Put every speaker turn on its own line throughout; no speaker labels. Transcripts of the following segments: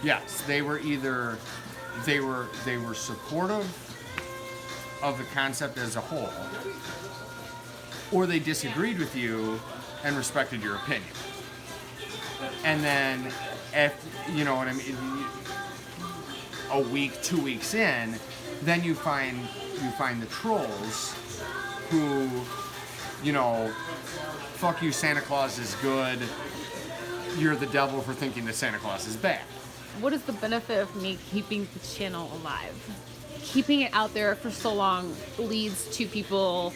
Yes, they were either they were supportive of the concept as a whole, or they disagreed with you and respected your opinion. And then, if you know what I mean, a week, 2 weeks in, then you find the trolls who, you know, fuck you, Santa Claus is good. You're the devil for thinking that Santa Claus is bad.
What is the benefit of me keeping the channel alive? Keeping it out there for so long leads to people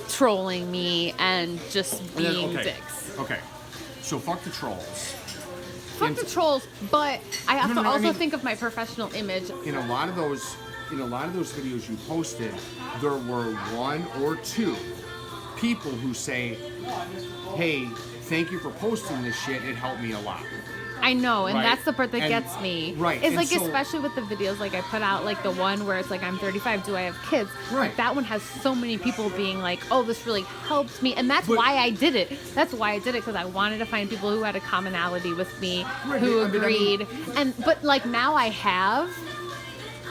trolling me and just being dicks.
Okay. So fuck the trolls.
Fuck the trolls, but I have to also think of my professional image.
In a lot of those videos you posted, there were one or two people who say, "Hey, thank you for posting this shit. It helped me a lot."
I know, and
right?
that's the part that gets me.
Right.
It's
and
like,
so,
especially with the videos, like I put out, like the one where it's like, I'm 35, do I have kids?
Right.
Like, that one has so many people being like, oh, this really helped me. And that's why I did it. That's why I did it, because I wanted to find people who had a commonality with me, who agreed. But like now I have.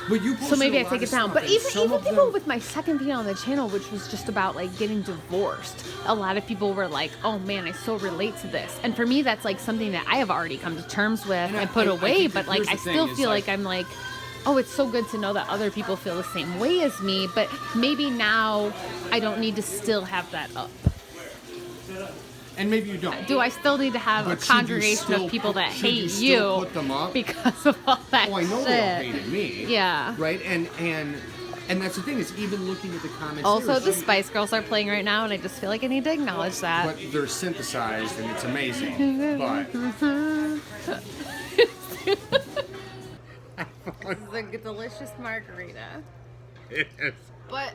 But you
so maybe I take it down. But even people
them...
with my second video on the channel, which was just about like getting divorced, a lot of people were like, "Oh man, I so relate to this." And for me, that's like something that I have already come to terms with and put away. But like, I still feel like I'm like, oh, it's so good to know that other people feel the same way as me. But maybe now I don't need to still have that up.
And maybe you don't.
Do I still need to have a congregation of people that hate you
put them up?
Because of all that
I know
shit?
they all hated me.
Yeah.
Right? And that's the thing, is even looking at the comments.
Also, the Spice Girls are playing right now, and I just feel like I need to acknowledge that.
But they're synthesized, and it's amazing. But...
This is a delicious margarita.
It is.
But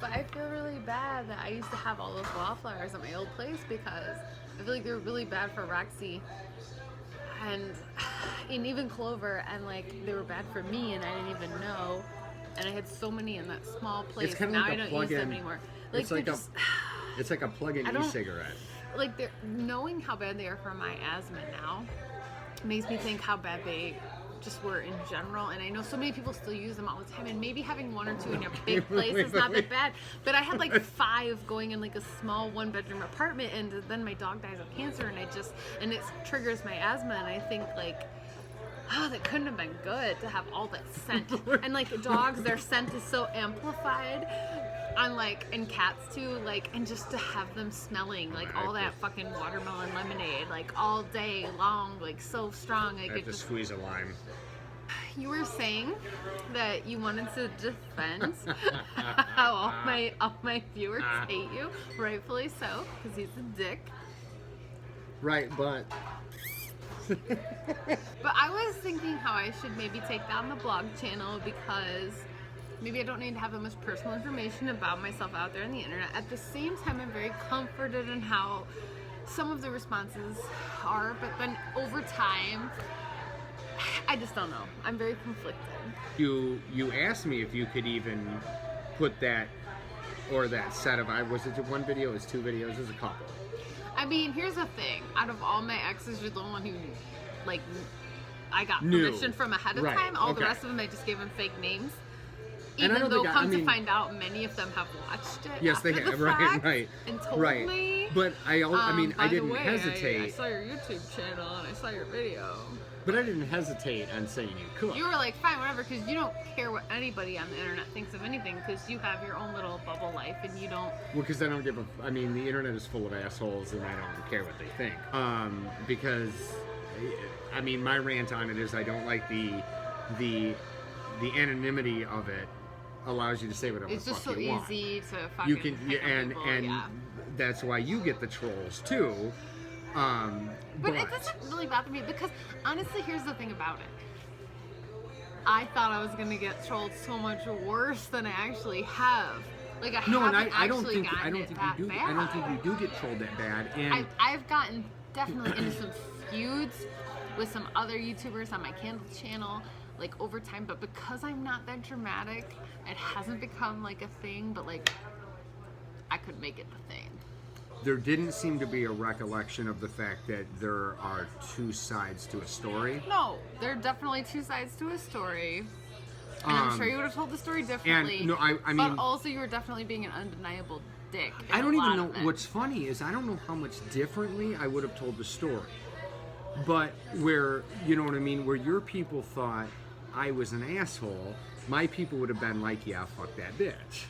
I feel really bad that I used to have all those wildflowers at my old place, because I feel like they were really bad for Roxy and even Clover, and like they were bad for me and I didn't even know, and I had so many in that small place. Now I don't use them anymore. Like,
it's like a plug-in e-cigarette.
Like, knowing how bad they are for my asthma now makes me think how bad they just were in general, and I know so many people still use them all the time, and maybe having one or two in your big place is not that bad, but I had like 5 going in like a small 1-bedroom apartment, and then my dog dies of cancer, and it triggers my asthma, and I think like, oh, that couldn't have been good to have all that scent. And like dogs, their scent is so amplified, and cats too, like, and just to have them smelling like all that fucking watermelon lemonade like all day long, like so strong. Like,
I have to squeeze a lime.
You were saying that you wanted to defend how all my viewers hate you, rightfully so, because he's a dick.
Right, but
I was thinking how I should maybe take down the blog channel, because maybe I don't need to have that much personal information about myself out there on the internet. At the same time, I'm very comforted in how some of the responses are, but then over time, I just don't know. I'm very conflicted.
You asked me if you could even put that, or that set of, was it one video, it was 2 videos, it was a couple.
I mean, here's the thing. Out of all my exes, you're the one who, like, I got permission from ahead of time. All the rest of them, I just gave them fake names. Even though, to find out, many of them have watched it.
Yes, they have. Right.
And told me.
But I didn't hesitate.
I saw your YouTube channel and I saw your video.
But I didn't hesitate on saying you could.
You were like, fine, whatever, because you don't care what anybody on the internet thinks of anything, because you have your own little bubble life and you don't. Well,
because I don't give a. I mean, the internet is full of assholes, and I don't care what they think. Because, I mean, my rant on it is I don't like the anonymity of it. Allows you to say whatever the fuck you want.
It's just so easy to fucking
and that's why you get the trolls too.
But it doesn't really bother me, because honestly, here's the thing about it. I thought I was gonna get trolled so much worse than I actually have. Like, I don't think you
do get trolled that bad. And
I've gotten definitely into some feuds with some other YouTubers on my Candle channel, like, over time, but because I'm not that dramatic, it hasn't become like a thing, but like, I could make it the thing.
there didn't seem to be a recollection of the fact that there are two sides to a story.
No, there are definitely two sides to a story. And I'm sure you would have told the story differently.
And, no, I mean...
But also you were definitely being an undeniable dick.
I don't even know... What's funny is I don't know how much differently I would have told the story. But where, you know what I mean, where your people thought I was an asshole, my people would have been like, yeah, fuck that bitch.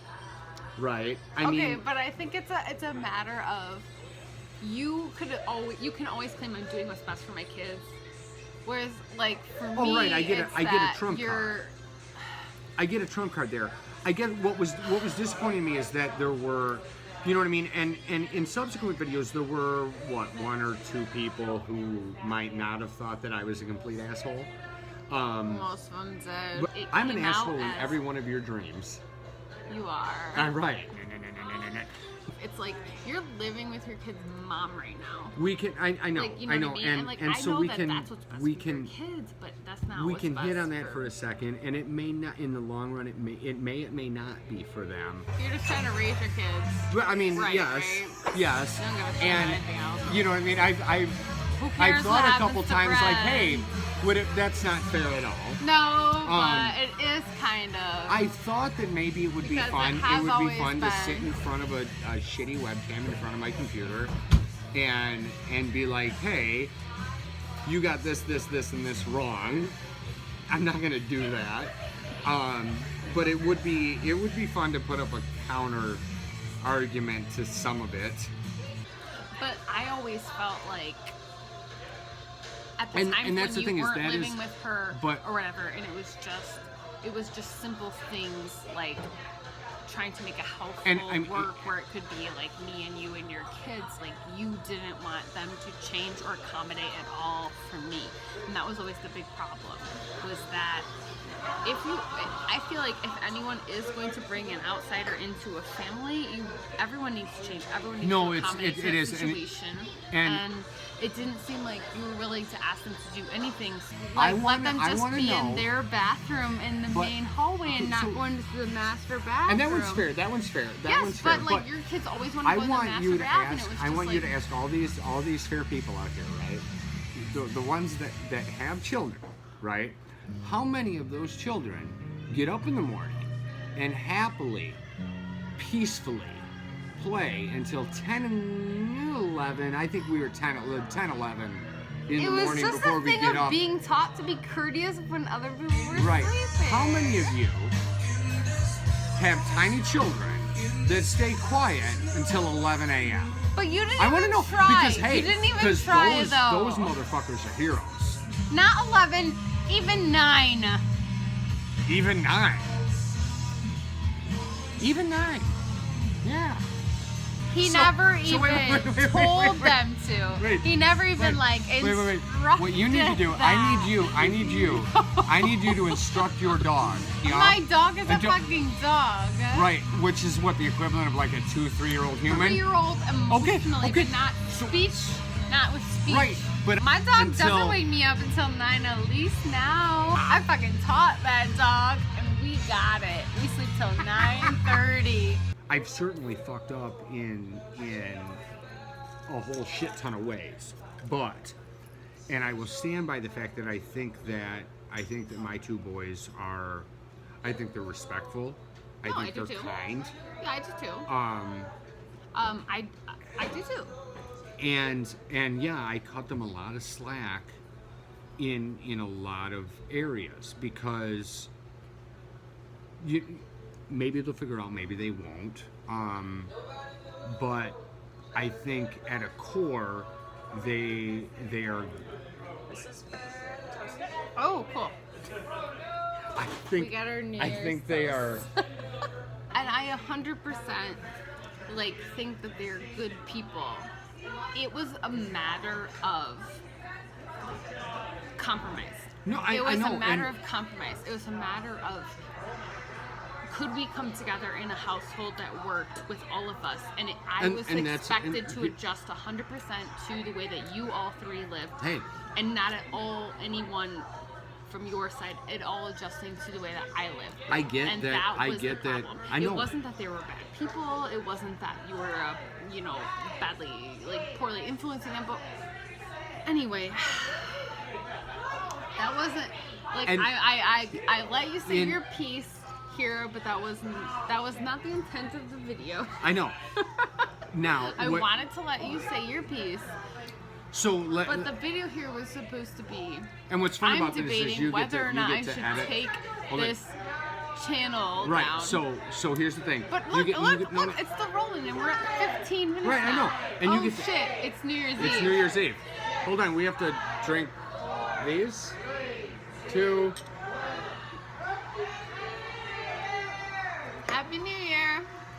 Right? I mean...
but I think it's a matter of you can always claim I'm doing what's best for my kids. Whereas, like, for me,
right, I get a trump
you're...
card. I get a trump card there. I get what was disappointing me is that there were, you know what I mean, and in subsequent videos there were one or two people who might not have thought that I was a complete asshole.
Most of them did.
But I'm an asshole in every one of your dreams.
You are.
I'm right.
It's like you're living with your kid's mom right now.
We can, I know,
like, you know
I know,
what I mean? And
and so we can,
that's what's best
we
for
can,
your kids, but that's not.
we
what's
can
best
hit on that for a second, and it may not, in the long run, it may not be for them.
You're just trying to raise your kids.
But I mean,
right,
yes,
right?
yes,
You don't give a shit
and
about anything else.
you know what I mean. I've thought a couple times like, hey, that's not fair at all.
No, but it is kind of.
I thought that maybe it would be
Because
fun.
it
It would be
has
fun to
always
sit in front of a shitty webcam in front of my computer, and be like, hey, you got this, and this wrong. I'm not gonna do that. But it would be fun to put up a counter argument to some of it.
But I always felt like at the
And
time
that's
when
the thing
you
is,
weren't
that
living
is-
with her
but-
or whatever, and it was just simple things like trying to make a household work where it could be like me and you and your kids. Like you didn't want them to change or accommodate at all for me, and that was always the big problem. Was that I feel like if anyone is going to bring an outsider into a family, everyone needs to change. Everyone needs to accommodate to the situation. And it didn't seem like you were willing to ask them to do anything. Like, let them just be in their bathroom in the main hallway and not going to the master bathroom.
And that one's fair. That one's fair.
But like your kids always want to go in the master bathroom.
I want you to ask all these fair people out here, right? The ones that have children, right? How many of those children get up in the morning and happily, peacefully play until 10 and 11? I think we were 10, 11 in the morning before we get up. It was just a thing of
being taught to be courteous when other people were sleeping.
How many of you have tiny children that stay quiet until 11 a.m.?
But you didn't
I want to know
try.
because hey,
you didn't even try though.
Those motherfuckers are heroes.
Not 11, even 9.
Even 9. Even 9. Yeah.
He never even told them to. He never even instructed
What you need to do,
them.
I need you to instruct your dog.
My dog is a fucking dog.
Right, which is what the equivalent of like a 2-3-year-old human.
3-year-old emotionally,
okay.
but not speech. Not with speech.
Right, but
my dog doesn't wake me up until 9 at least now. I fucking taught that dog, and we got it. We sleep till 9:30.
I've certainly fucked up in a whole shit ton of ways, and I will stand by the fact that I think that my two boys are, I think they're respectful. I think they're kind.
Yeah, I do too. I do too.
And yeah, I cut them a lot of slack in a lot of areas because maybe they'll figure it out, maybe they won't. But I think at a core, they are.
Oh, cool.
I think.
We got our New
I
Year's
think they are.
And I 100% think that they're good people. It was a matter of compromise.
No,
it was
I know,
a matter of compromise. It was a matter of could we come together in a household that worked with all of us, and I was expected to adjust 100% to the way that you all three lived,
hey,
and not at all anyone from your side at all adjusting to the way that I live.
I get
and
that. I
was
get
the
that.
problem.
I know.
It wasn't that they were bad people. It wasn't that you were, badly, poorly influencing them. But anyway, that wasn't
And
I let you say your piece here, but that was not the intent of the video.
I know. Now,
I wanted to let you say your piece. But the video here was supposed to be.
And what's fun
I'm
about this is
debating
you get
whether
to,
or
you
not
get
I
to
should
edit.
take
Hold on.
this channel
Right.
down.
So here's the thing.
But
You
look,
get- you
look,
get-
look, it's still rolling, and we're at 15 minutes
Right, I
now.
know. And you
oh
get to-
shit! It's New Year's Eve.
It's New Year's Eve. Hold on, we have to drink these. 2,